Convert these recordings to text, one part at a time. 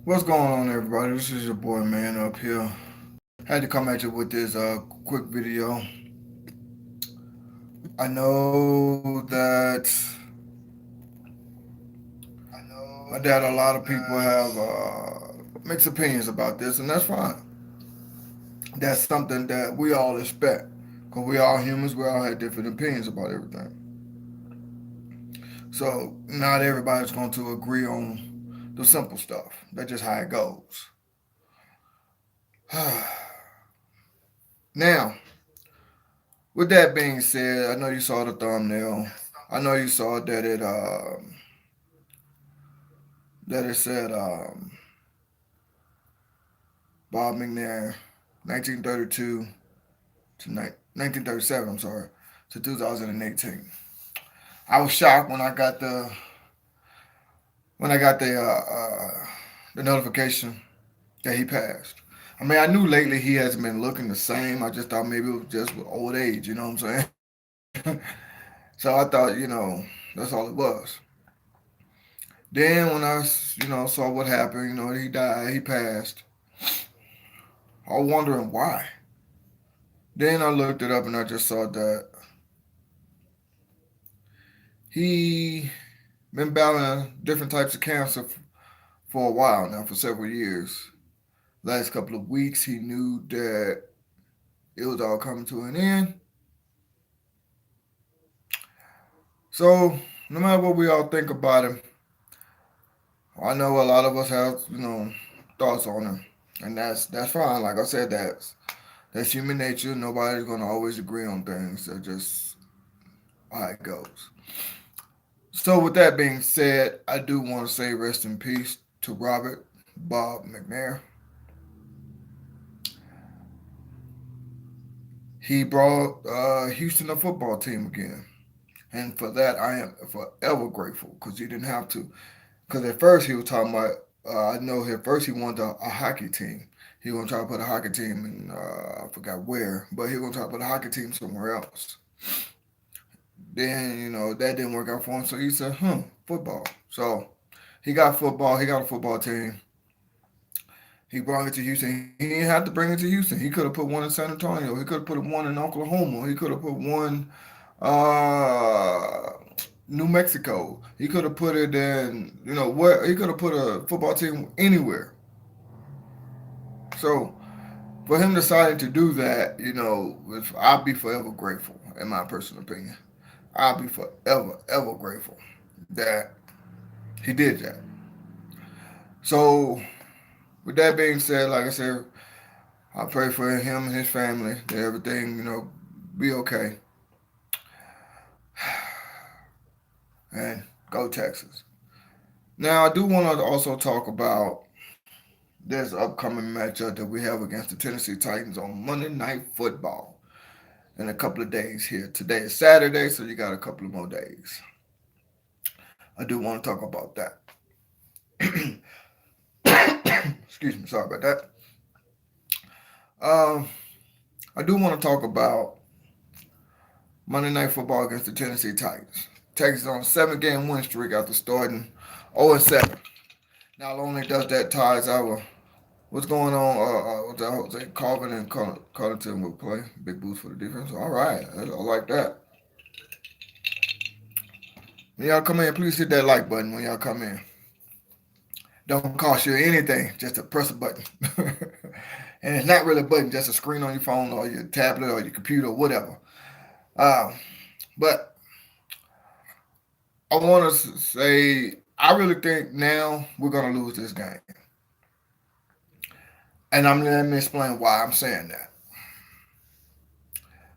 What's going on, everybody? This is your boy, man, up here. Had to come at you with this quick video. I know that a lot of people have mixed opinions about this, and that's fine. That's something that we all expect, because we all humans. We all have different opinions about everything. So not everybody's going to agree on the simple stuff. That's just how it goes. Now, with that being said, I know you saw the thumbnail. I know you saw that it said Bob McNair, 1932 to 1937. I'm sorry, to 2018. I was shocked when I got the notification that he passed. I mean, I knew lately he hasn't been looking the same. I just thought maybe it was just with old age. You know what I'm saying? So I thought, that's all it was. Then when I saw what happened, he died, he passed. I was wondering why. Then I looked it up and I just saw that he been battling different types of cancer for a while now, for several years. Last couple of weeks, he knew that it was all coming to an end. So no matter what we all think about him, I know a lot of us have thoughts on him, and that's fine. Like I said, that's human nature. Nobody's gonna always agree on things. That's just how it goes. So, with that being said, I do want to say rest in peace to Robert Bob McNair. He brought Houston a football team again. And for that, I am forever grateful because he didn't have to. Because at first, he was talking about, I know at first he wanted a hockey team. He was going to try to put a hockey team in, I forgot where, but he was going to try to put a hockey team somewhere else. Then, that didn't work out for him. So he said, football. So he got football. He got a football team. He brought it to Houston. He didn't have to bring it to Houston. He could have put one in San Antonio. He could have put one in Oklahoma. He could have put one uh, New Mexico. He could have put it in, where he could have put a football team anywhere. So for him deciding to do that, I'll be forever grateful, in my personal opinion. I'll be forever, ever grateful that he did that. So with that being said, like I said, I pray for him and his family that everything, be okay. And go Texas. Now, I do want to also talk about this upcoming matchup that we have against the Tennessee Titans on Monday Night Football in a couple of days here. Today is Saturday, so you got a couple of more days. I do want to talk about that. Excuse me, sorry about that. Um, I do want to talk about Monday Night Football against the Tennessee Titans. Texans on a 7-game win streak after starting 0-7. Not only does that ties our what's going on? What's that? Jose Carvin and Connington will play. Big boost for the defense. All right, I like that. When y'all come in, please hit that like button when y'all come in. Don't cost you anything, just to press a button. And it's not really a button, just a screen on your phone or your tablet or your computer or whatever. Um, but I want to say, I really think now we're going to lose this game. And let me explain why I'm saying that.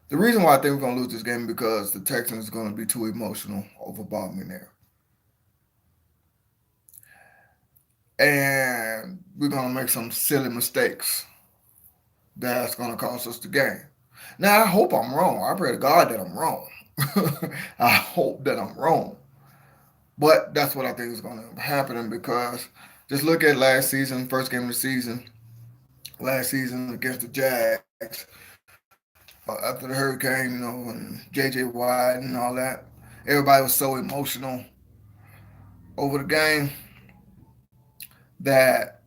The reason why I think we're going to lose this game is because the Texans are going to be too emotional over Bob McNair. And we're going to make some silly mistakes that's going to cost us the game. Now, I hope I'm wrong. I pray to God that I'm wrong. I hope that I'm wrong. But that's what I think is going to happen because just look at last season, first game of the season, last season against the Jags. After the hurricane, and J.J. Watt and all that, everybody was so emotional over the game that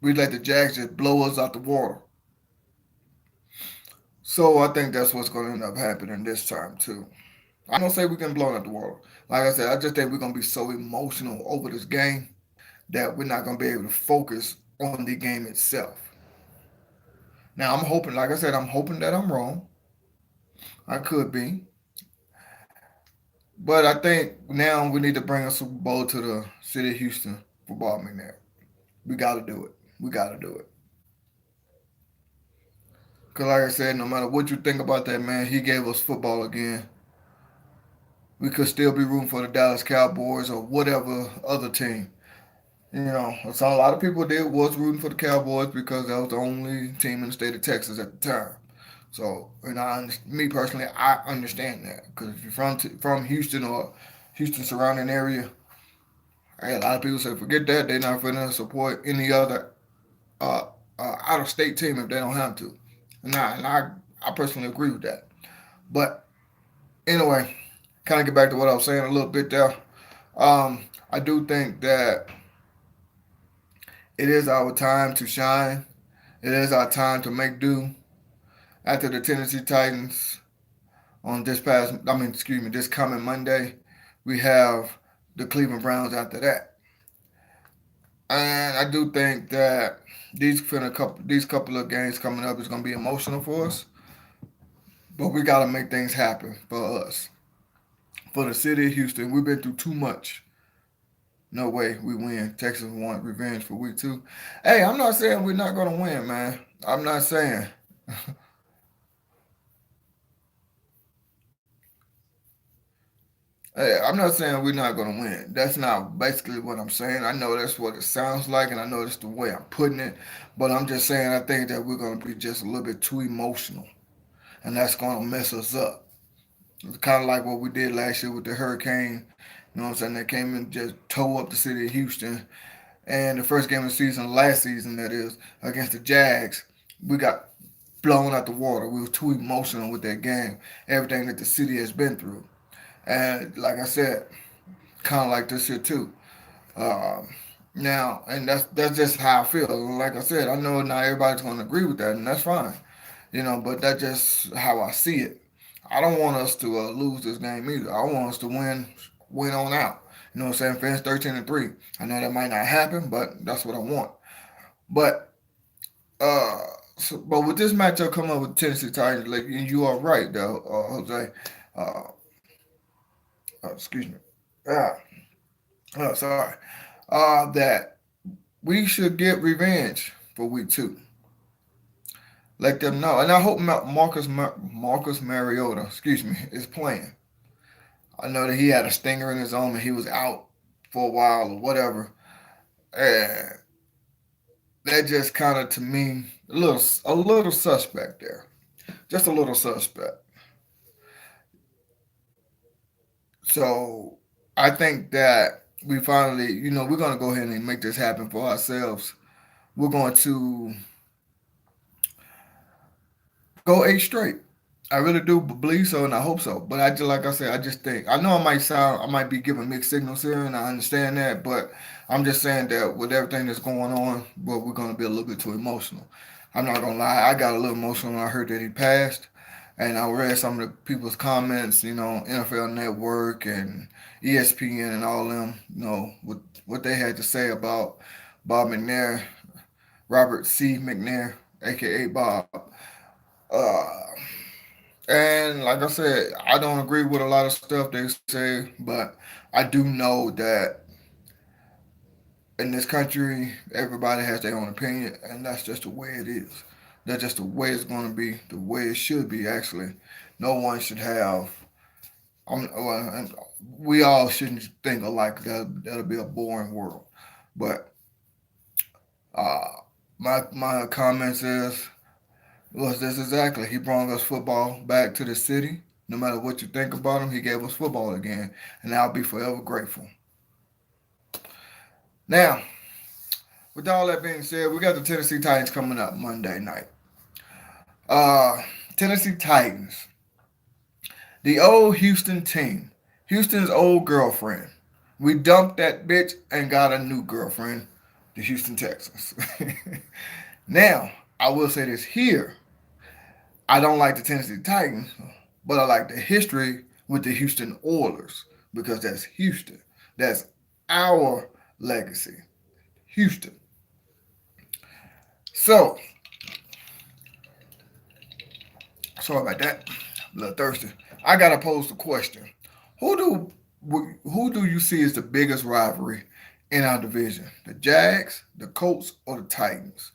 We let the Jags just blow us out the water. So I think that's what's going to end up happening this time too. I ain't gonna say we're gonna blow out the water. Like I said, I just think we're gonna be so emotional over this game that we're not gonna be able to focus on the game itself. Now I'm hoping, like I said, I'm hoping that I'm wrong. I could be, but I think now we need to bring a Super Bowl to the city of Houston for Bob McNair. We got to do it. We got to do it. Cause like I said, no matter what you think about that man, he gave us football again. We could still be rooting for the Dallas Cowboys or whatever other team. You know, so a lot of people did was rooting for the Cowboys because that was the only team in the state of Texas at the time. So, and me personally, I understand that because if you're from Houston or Houston surrounding area, hey, a lot of people say forget that they're not going to support any other uh, out of state team if they don't have to. And I personally agree with that. But anyway, kind of get back to what I was saying a little bit there. I do think that it is our time to shine. It is our time to make do. After the Tennessee Titans on this coming Monday, we have the Cleveland Browns after that. And I do think that these couple of games coming up is going to be emotional for us, but we got to make things happen for us, for the city of Houston. We've been through too much. No way we win. Texas want revenge for week 2. Hey, I'm not saying we're not going to win, man. I'm not saying. Hey, I'm not saying we're not going to win. That's not basically what I'm saying. I know that's what it sounds like, and I know that's the way I'm putting it. But I'm just saying I think that we're going to be just a little bit too emotional, and that's going to mess us up. It's kind of like what we did last year with the hurricane. You know what I'm saying? They came and just tore up the city of Houston. And the first game of the season, last season, that is, against the Jags, we got blown out the water. We were too emotional with that game, everything that the city has been through. And like I said, kind of like this here too. Um, Now, and that's just how I feel. Like I said, I know not everybody's going to agree with that, and that's fine. You know, but that's just how I see it. I don't want us to lose this game either. I want us to win on out. You know what I'm saying? Finish 13-3. I know that might not happen, but that's what I want. But uh, but with this matchup coming up with Tennessee Titans, like you are right though, Jose. Uh, Excuse me. Ah, sorry. That we should get revenge for week 2. Let them know, and I hope Marcus Mariota, excuse me, is playing. I know that he had a stinger in his arm and he was out for a while or whatever. And that just kind of to me a little suspect there, just a little suspect. So I think that we finally, we're gonna go ahead and make this happen for ourselves. We're going to go 8 straight. I really do believe so, and I hope so. But I just, like I said, I just think I know I might be giving mixed signals here, and I understand that. But I'm just saying that with everything that's going on, well, we're going to be a little bit too emotional. I'm not gonna lie, I got a little emotional when I heard that he passed, and I read some of the people's comments, NFL Network and ESPN and all them, what they had to say about Bob McNair, Robert C. McNair, aka Bob. Uh, and like I said, I don't agree with a lot of stuff they say, but I do know that in this country, everybody has their own opinion, and that's just the way it is. That's just the way it's going to be, the way it should be, actually. No one should have. And we all shouldn't think alike. That'll be a boring world. But uh, my comments was this exactly. He brought us football back to the city. No matter what you think about him, he gave us football again, and I'll be forever grateful. Now, with all that being said, we got the Tennessee Titans coming up Monday night. Uh, Tennessee Titans, the old Houston team, Houston's old girlfriend. We dumped that bitch and got a new girlfriend, the Houston Texans. Now, I will say this here. I don't like the Tennessee Titans, but I like the history with the Houston Oilers because that's Houston. That's our legacy. Houston. So, sorry about that. I'm a little thirsty. I gotta pose the question: Who do who do you see as the biggest rivalry in our division? The Jags, the Colts, or the Titans?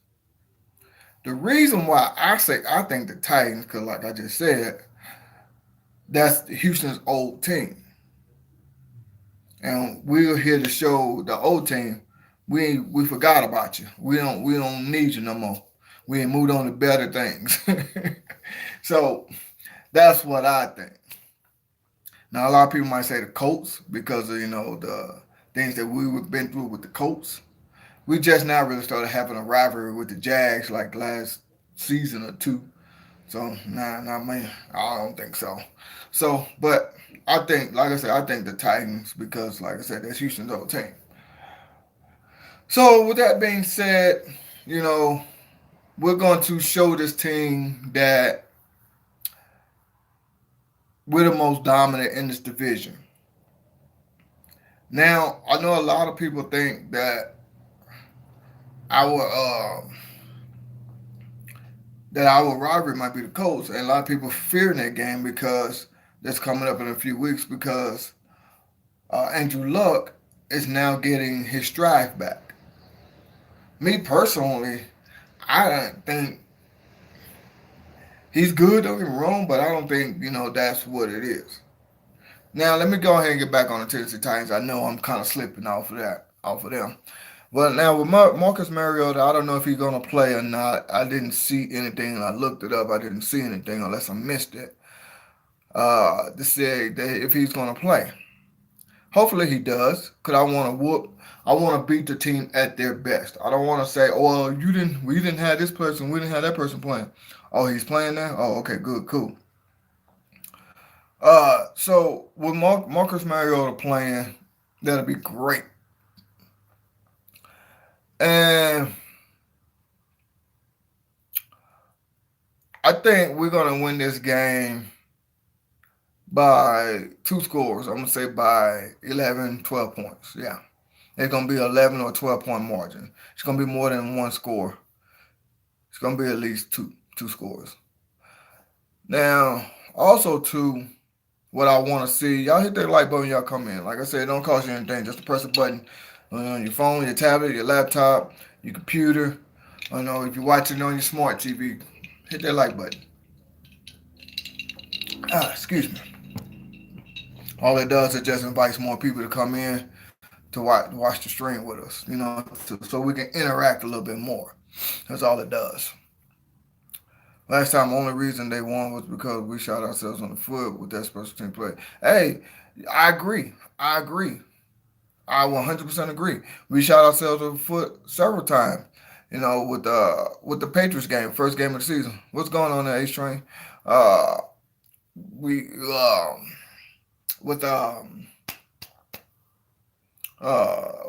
The reason why I say I think the Titans, because like I just said, that's Houston's old team, and we're here to show the old team we forgot about you. We don't need you no more. We ain't moved on to better things. So that's what I think. Now a lot of people might say the Colts because of the things that we've been through with the Colts. We just now really started having a rivalry with the Jags like last season or two. So nah, not me. I don't think so. So, but I think, like I said, I think the Titans because, like I said, that's Houston's old team. So with that being said, you know we're going to show this team that we're the most dominant in this division. Now I know a lot of people think our uh, that our rivalry might be the Colts, and a lot of people fearing that game because that's coming up in a few weeks because Andrew Luck is now getting his stride back. Me personally, I don't think he's good. Don't get me wrong, but I don't think that's what it is. Now let me go ahead and get back on the Tennessee Titans. I know I'm kind of slipping off of them. But now with Marcus Mariota, I don't know if he's gonna play or not. I didn't see anything. I looked it up. I didn't see anything unless I missed it. To say that if he's gonna play, hopefully he does. Cause I want to whoop. I want to beat the team at their best. I don't want to say, oh, well, we didn't have this person, we didn't have that person playing. Oh, he's playing now. Oh, okay, good, cool. So with Marcus Mariota playing, that'll be great. And I think we're gonna win this game by two scores. I'm gonna say by 11, 12 points. Yeah, it's gonna be 11 or 12 point margin. It's gonna be more than one score. It's gonna be at least two scores. Now, also too, what I want to see, y'all hit that like button, y'all come in. Like I said, it don't cost you anything. Just to press a button on your phone, your tablet, your laptop, your computer. If you're watching on your smart TV, hit that like button. Excuse me. All it does is just invites more people to come in to watch the stream with us. So we can interact a little bit more. That's all it does. Last time, the only reason they won was because we shot ourselves on the foot with that special team play. Hey, I agree. I agree. I 100% agree. We shot ourselves on the foot several times. With the Patriots game, first game of the season. What's going on there, H Train? Uh, we with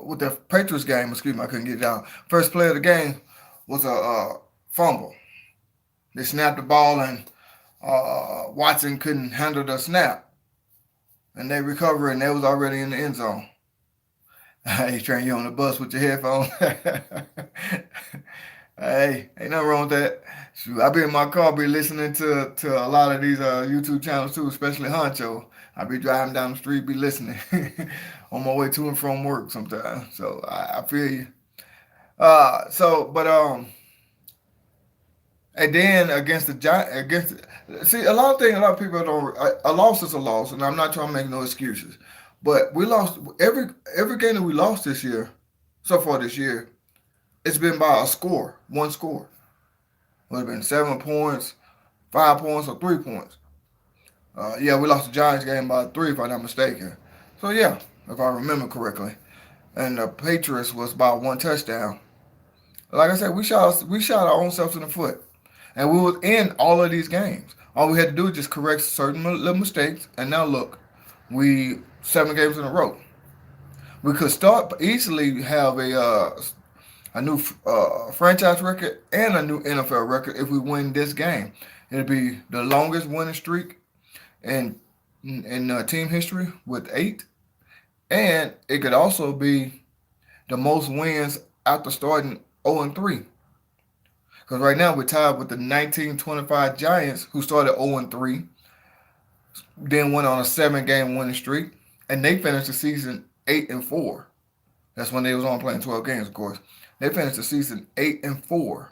with the Patriots game. Excuse me, I couldn't get it out. First play of the game was a fumble. They snapped the ball and Watson couldn't handle the snap, and they recovered and they was already in the end zone. Hey, Train, you on the bus with your headphones? Hey, ain't nothing wrong with that. Shoot, I be in my car, be listening to a lot of these YouTube channels too, especially Honcho. I be driving down the street, be listening on my way to and from work sometimes. So I feel you. And then against the Giant, see a lot of things, a lot of people don't. A loss is a loss, and I'm not trying to make no excuses. But we lost every game that we lost this year, so far this year. It's been by a score, one score. Would have been 7 points, 5 points, or 3 points. Yeah, we lost the Giants game by three, if I'm not mistaken. So yeah, if I remember correctly, and the Patriots was by one touchdown. Like I said, we shot our own selves in the foot, and we was in all of these games. All we had to do was just correct certain little mistakes, and now look, we 7 games in a row. We could start easily have a a new franchise record and a new NFL record if we win this game. It'll be the longest winning streak in team history with 8, and it could also be the most wins after starting 0-3. Because right now we're tied with the 1925 Giants, who started 0-3, then went on a 7-game winning streak, and they finished the season 8-4. That's when they was on playing 12 games, of course. They finished the season 8-4.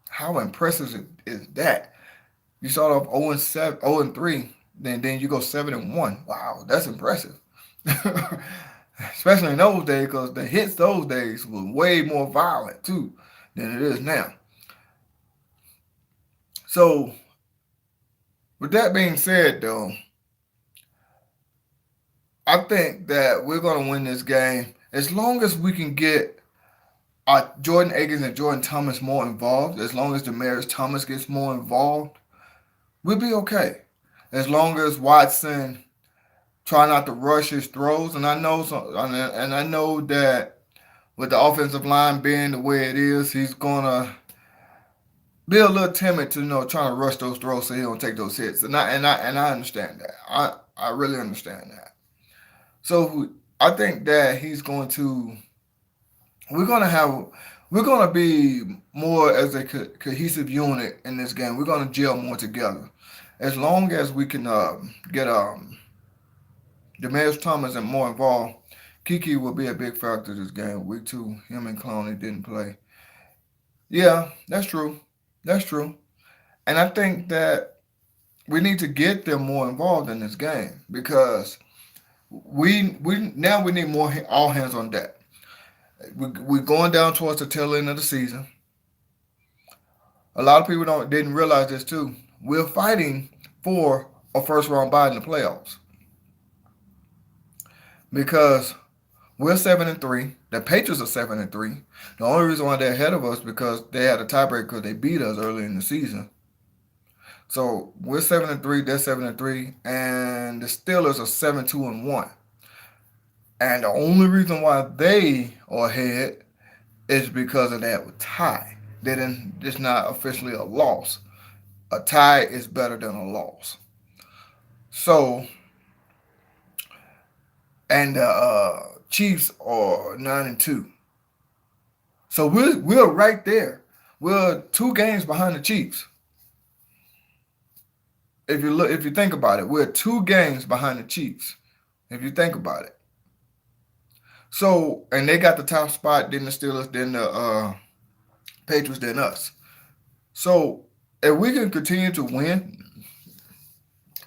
How impressive is that? You start off 0-7, 0-3, then you go 7-1. Wow, that's impressive. Especially in those days, because the hits those days was way more violent too than it is now. So, with that being said, though, I think that we're going to win this game as long as we can get Jordan Akins and Jordan Thomas more involved. As long as Demaryius Thomas gets more involved, we'll be okay. As long as Watson try not to rush his throws, and I know that with the offensive line being the way it is, he's gonna be a little timid to trying to rush those throws so he don't take those hits. And I understand that. I really understand that. So I think that he's going to. We're gonna have. We're gonna be more as a cohesive unit in this game. We're gonna gel more together. As long as we can get Demaryius Thomas and more involved, Kiki will be a big factor this game. Week 2, him and Clowney didn't play. Yeah, that's true. That's true. And I think that we need to get them more involved in this game because we need more all hands on deck. We're going down towards the tail end of the season. A lot of people didn't realize this too. We're fighting for a first round bye in the playoffs because we're 7-3. The Patriots are 7-3. The only reason why they're ahead of us because they had a tiebreaker because they beat us early in the season. So we're 7-3. They're 7-3, and the Steelers are 7-2-1. And the only reason why they are ahead is because of that tie. They didn't. It's not officially a loss. A tie is better than a loss. So, and the Chiefs are 9-2. So we're right there. We're 2 games behind the Chiefs. If you think about it, we're 2 games behind the Chiefs. If you think about it. So, and they got the top spot, then the Steelers, then the Patriots, then us. So, if we can continue to win,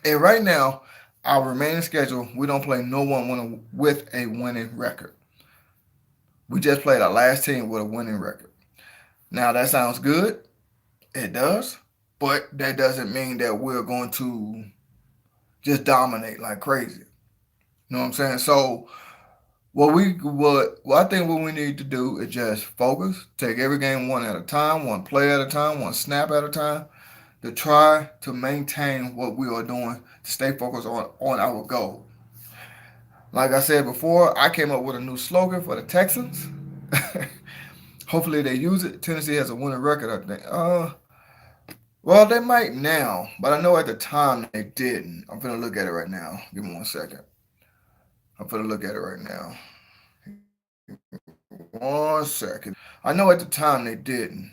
and right now, our remaining schedule, we don't play no one with a winning record. We just played our last team with a winning record. Now, that sounds good. It does. But that doesn't mean that we're going to just dominate like crazy. You know what I'm saying? So, I think what we need to do is just focus, take every game one at a time, one play at a time, one snap at a time, to try to maintain what we are doing, to stay focused on our goal. Like I said before, I came up with a new slogan for the Texans. Hopefully they use it. Tennessee has a winning record, I think. Well, they might now, but I know at the time they didn't. I'm gonna look at it right now. Give me 1 second. I'm gonna look at it right now. 1 second. I know at the time they didn't.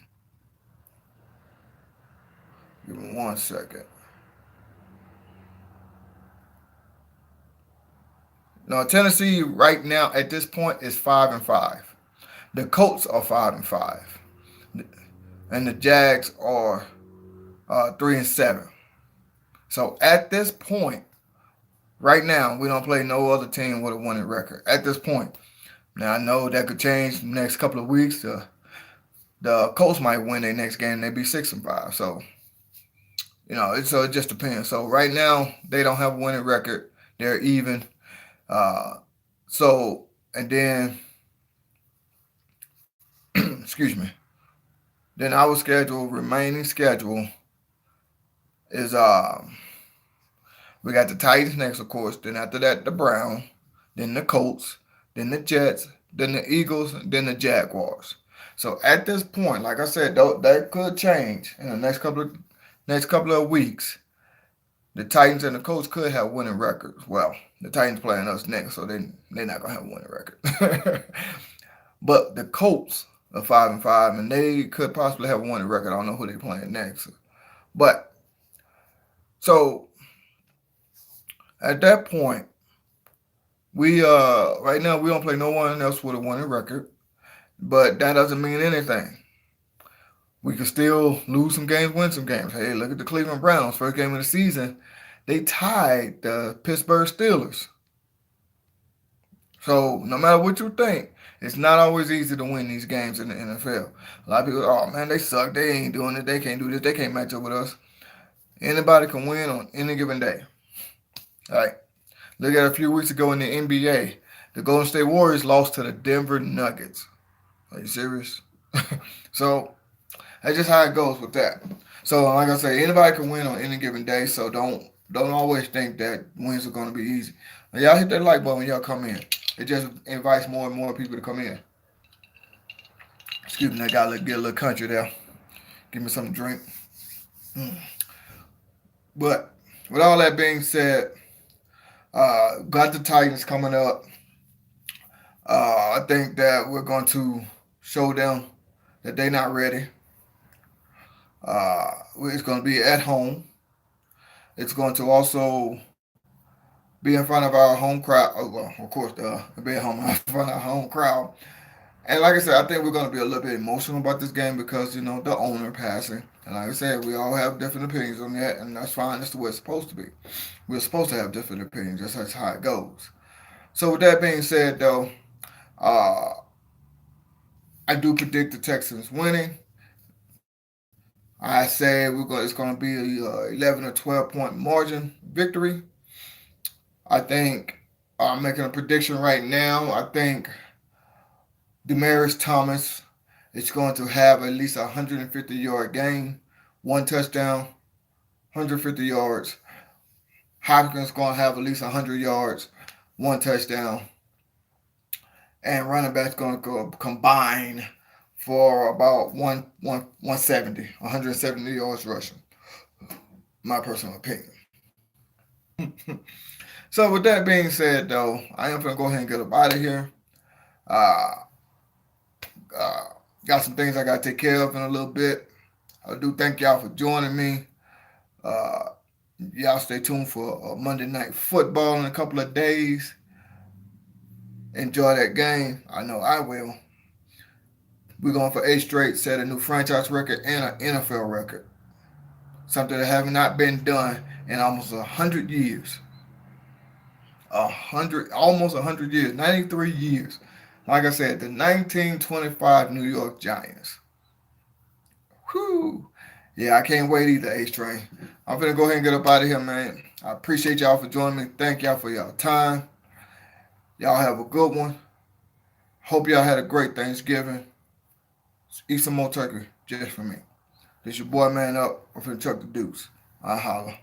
Give me 1 second. No, Tennessee right now at this point is 5-5. The Colts are 5-5, and the Jags are 3-7. So at this point, right now, we don't play no other team with a winning record. At this point, now I know that could change the next couple of weeks. The Colts might win their next game; they be 6-5. So so it just depends. So right now, they don't have a winning record; they're even. So and then, excuse me. Then our remaining schedule is we got the Titans next, of course. Then after that, the Browns, then the Colts, then the Jets, then the Eagles, then the Jaguars. So at this point, like I said, though, that could change in the next couple of weeks. The Titans and the Colts could have winning records. Well, the Titans playing us next, so they're not gonna have a winning record. But the Colts are 5-5, and they could possibly have a winning record. I don't know who they're playing next. But so at that point, we right now we don't play no one else with a winning record. But that doesn't mean anything. We can still lose some games, win some games. Hey, look at the Cleveland Browns. First game of the season, they tied the Pittsburgh Steelers. So no matter what you think, it's not always easy to win these games in the NFL. A lot of people, oh man, they suck. They ain't doing it. They can't do this. They can't match up with us. Anybody can win on any given day. All right. Look at a few weeks ago in the NBA. The Golden State Warriors lost to the Denver Nuggets. Are you serious? So that's just how it goes with that. So like I say, anybody can win on any given day. So don't always think that wins are gonna be easy. Now, y'all hit that like button when y'all come in. It just invites more and more people to come in. Excuse me, I gotta get a little country there. Give me something to drink. Mm. But with all that being said, got the Titans coming up. I think that we're going to show them that they're not ready. It's going to be at home. It's going to also be in front of our home crowd. Oh, well, of course, be at home in front of our home crowd. And like I said, I think we're going to be a little bit emotional about this game because the owner passing. And like I said, we all have different opinions on that, and that's fine. That's the way it's supposed to be. We're supposed to have different opinions. That's how it goes. So with that being said, though, uh, I do predict the Texans winning. I say it's going to be a 11 or 12 point margin victory. I think I'm making a prediction right now. I think Demaryius Thomas is going to have at least a 150-yard game, one touchdown, 150 yards. Hopkins going to have at least 100 yards, one touchdown, and running backs going to go combine for about 170, 170 yards rushing. My personal opinion. So with that being said, though, I am gonna go ahead and get up out of here. Uh, uh, got some things I gotta take care of in a little bit. I do thank y'all for joining me. Uh, y'all stay tuned for Monday Night Football in a couple of days. Enjoy that game. I know I will. We're going for 8 straight, set a new franchise record and an NFL record. Something that have not been done in almost 100 years. Almost 100 years, 93 years. Like I said, the 1925 New York Giants. Whew. Yeah, I can't wait either, A-Train. I'm going to go ahead and get up out of here, man. I appreciate y'all for joining me. Thank y'all for y'all time. Y'all have a good one. Hope y'all had a great Thanksgiving. Eat some more turkey just for me. This your boy, man up. I'm finna chuck the deuce. I holla.